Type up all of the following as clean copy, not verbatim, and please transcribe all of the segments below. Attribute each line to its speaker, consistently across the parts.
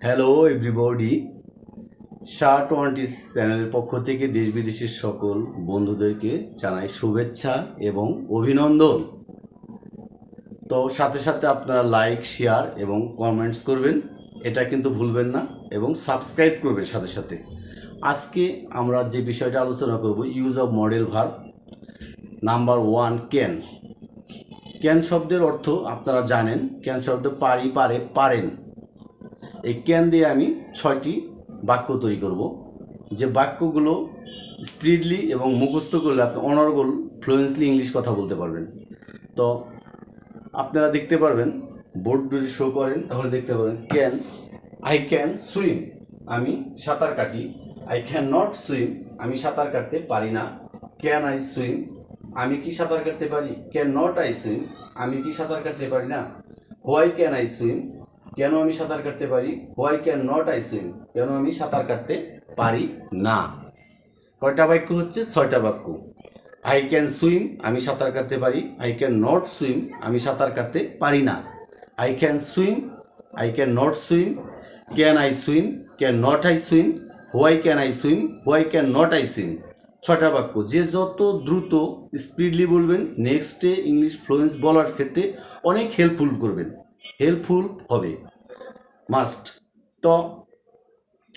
Speaker 1: Hello everybody, SHA-20 চ্যানেলের পক্ষ থেকে দেশ বিদেশের সকল বন্ধুদেরকে জানাই শুভেচ্ছা এবং অভিনন্দন। তো সাথে সাথে আপনারা লাইক, শেয়ার এবং কমেন্টস করবেন, এটা কিন্তু ভুলবেন না, এবং সাবস্ক্রাইব করবেন সাথে সাথে। আজকে আমরা যে বিষয়টা আলোচনা করব, use of modal verb number 1, can. Can শব্দের অর্থ আপনারা জানেন। ক্যান শব্দ পারি, পারে, পারেন। এই ক্যান দিয়ে আমি 6টি বাক্য তৈরি করব, যে বাক্যগুলো স্পিডলি এবং মুখস্থ করলে আপনি অনর্গল ফ্লুয়েন্সলি ইংলিশ কথা বলতে পারবেন। তো আপনারা দেখতে পারবেন, বোর্ড যদি শো করেন তাহলে দেখতে পারবেন, আই ক্যান সুইম, আমি সাঁতার কাটি। আই ক্যান নট সুইম, আমি সাঁতার কাটতে পারি না। ক্যান আই সুইম, আমি কি সাঁতার কাটতে পারি। ক্যান নট আই সুইম, আমি কি সাঁতার কাটতে পারি না। হোয়াই ক্যান আই সুইম, কেন আমি সাঁতার কাটতে পারি। Why can not I swim, কেন আমি সাঁতার কাটতে পারি না। কয়টা বাক্য হচ্ছে? 6টা বাক্য। আই ক্যান সুইম, আমি সাঁতার কাটতে পারি। আই ক্যান নট সুইম, আমি সাঁতার কাটতে পারি না। I can swim, I can not swim, can I swim, can not I swim, why can I swim, why can not I swim. 6টা বাক্য। যে যত দ্রুত স্পিডলি বলবেন, নেক্সটে ইংলিশ ফ্লুয়েন্স বলার ক্ষেত্রে অনেক হেল্পফুল হবে, মাস্ট। তো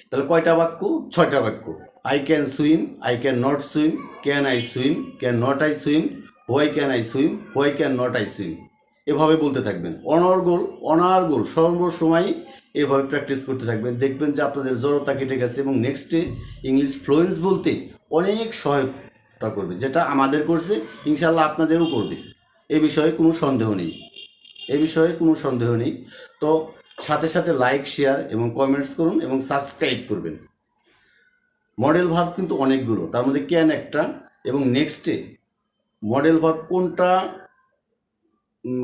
Speaker 1: তাহলে কয়টা বাক্য? 6টা বাক্য। I can swim, I can not swim, can I swim, can not I swim, why can I swim, why can not I swim. এভাবে বলতে থাকবেন, অনার্গল সর্বসময় এভাবে প্র্যাকটিস করতে থাকবেন। দেখবেন যে আপনাদের জড়তা কেটে গেছে এবং নেক্সটে ইংলিশ ফ্লুয়েন্স বলতে অনেক সহায়তা করবে, যেটা আমাদের করছে, ইনশাল্লাহ আপনাদেরও করবে। এ বিষয়ে কোনো সন্দেহ নেই। তো সাথে সাথে লাইক, শেয়ার এবং কমেন্টস করুন এবং সাবস্ক্রাইব করবেন। মডেল ভার্ব কিন্তু অনেকগুলো, তার মধ্যে ক্যান একটা, এবং নেক্সটে মডেল ভার্ব কোনটা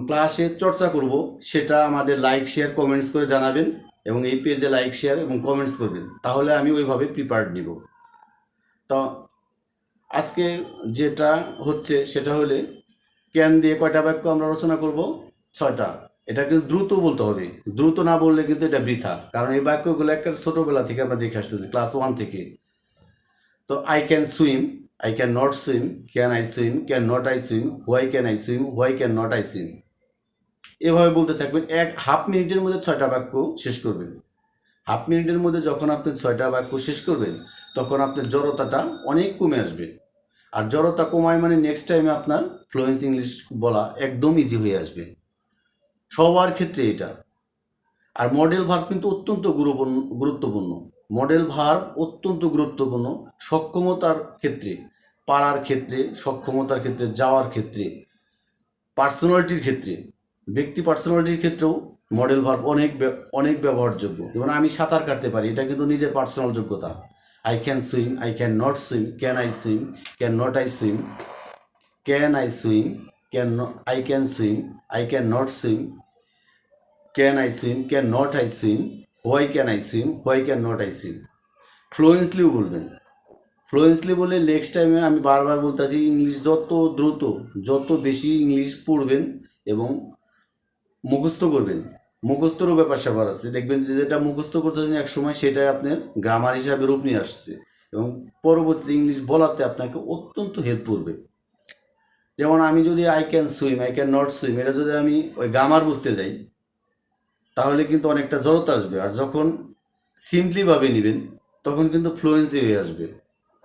Speaker 1: ক্লাসে চর্চা করব সেটা আমাদের লাইক, শেয়ার, কমেন্টস করে জানাবেন, এবং এই পেজে লাইক, শেয়ার এবং কমেন্টস করবেন, তাহলে আমি ওইভাবে প্রিপারেড নিব। তো আজকে যেটা হচ্ছে সেটা হলে, ক্যান দিয়ে কয়টা বাক্য আমরা রচনা করব? 6টা। এটা কিন্তু দ্রুত বলতে হবে, দ্রুত না বললে কিন্তু এটা বৃথা, কারণ এই বাক্যগুলো একটা ছোটোবেলা থেকে আমরা দেখে আসতেছি, ক্লাস 1 থেকে। তো I can swim, I can not swim, can I swim, can not I swim, why can I swim, why can not I swim. এভাবে বলতে থাকবেন। হাফ মিনিটের মধ্যে 6টা বাক্য শেষ করবেন। হাফ মিনিটের মধ্যে যখন আপনি 6টা বাক্য শেষ করবেন, তখন আপনার জড়তাটা অনেক কমে আসবে। আর জড়তা কমায় মানে নেক্সট টাইমে আপনার ফ্লুয়েন্স ইংলিশ বলা একদম ইজি হয়ে আসবে, সবার ক্ষেত্রে এটা। আর মডেল ভার্ব কিন্তু অত্যন্ত গুরুত্বপূর্ণ। মডেল ভার্ব অত্যন্ত গুরুত্বপূর্ণ সক্ষমতার ক্ষেত্রে, পারার ক্ষেত্রে, সক্ষমতার ক্ষেত্রে, যাওয়ার ক্ষেত্রে, পার্সোনালিটির ক্ষেত্রে, ব্যক্তি পার্সোনালিটির ক্ষেত্রেও মডেল ভার্ব অনেক ব্যবহারযোগ্য। যেমন আমি সাঁতার কাটতে পারি, এটা কিন্তু নিজের পার্সোনাল যোগ্যতা। I can swim, I can not swim, can I swim, can not I swim, can I swim, I can swim, I can not swim, can I swim, can not I swim, why can I swim, why can not I swim. ফ্লুয়েন্সলিও বলবেন। Fluently বলে next টাইমে আমি বারবার বলতেছি, English যত বেশি English পড়বেন এবং মুখস্থ করবেন, মুখস্থরও ব্যাপার স্যাপার আছে। দেখবেন যে যেটা মুখস্থ করতেছেন এক সময়, সেটাই আপনার গ্রামার হিসাবে রূপ নিয়ে আসছে, এবং পরবর্তী ইংলিশ বলাতে আপনাকে অত্যন্ত হেল্প করবে। যেমন আমি যদি I can swim, I can not swim, এটা যদি আমি ওই গ্রামার বুঝতে যাই, তাহলে কিন্তু অনেকটা জড়তা আসবে। আর যখন সিম্পলিভাবে নেবেন, তখন কিন্তু ফ্লুয়েন্সি হয়ে আসবে।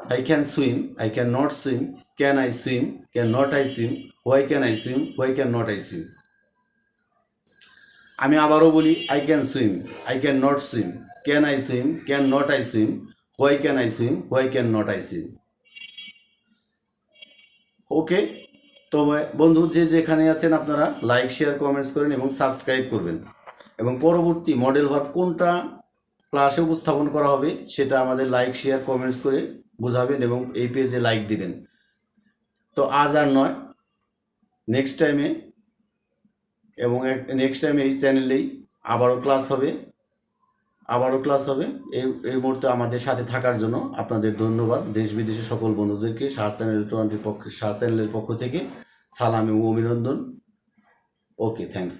Speaker 1: I can swim, I can not swim, can I swim, can not I swim, why can I swim, why can not I swim. আমি আবারও বলি, I can swim, I can not swim, can I swim, can not I swim, why can I swim, why can not I swim. Okay. তো বন্ধু, যে যেখানে আছেন আপনারা like, share, comments করেন এবং সাবস্ক্রাইব করবেন, এবং পরবর্তী মডেল ভার্ব কোনটা ক্লাসে উপস্থাপন করা হবে সেটা আমাদের লাইক, শেয়ার, কমেন্টস করে বোঝাবেন, এবং এই পেজে লাইক দিবেন। তো আজ আর নয়, নেক্সট টাইমে এই চ্যানেলেই আবারও ক্লাস হবে। এই মুহূর্তে আমাদের সাথে থাকার জন্য আপনাদের ধন্যবাদ। দেশ বিদেশের সকল বন্ধুদেরকে SHA চ্যানেলের পক্ষ থেকে সালাম এবং অভিনন্দন। ওকে, থ্যাংকস।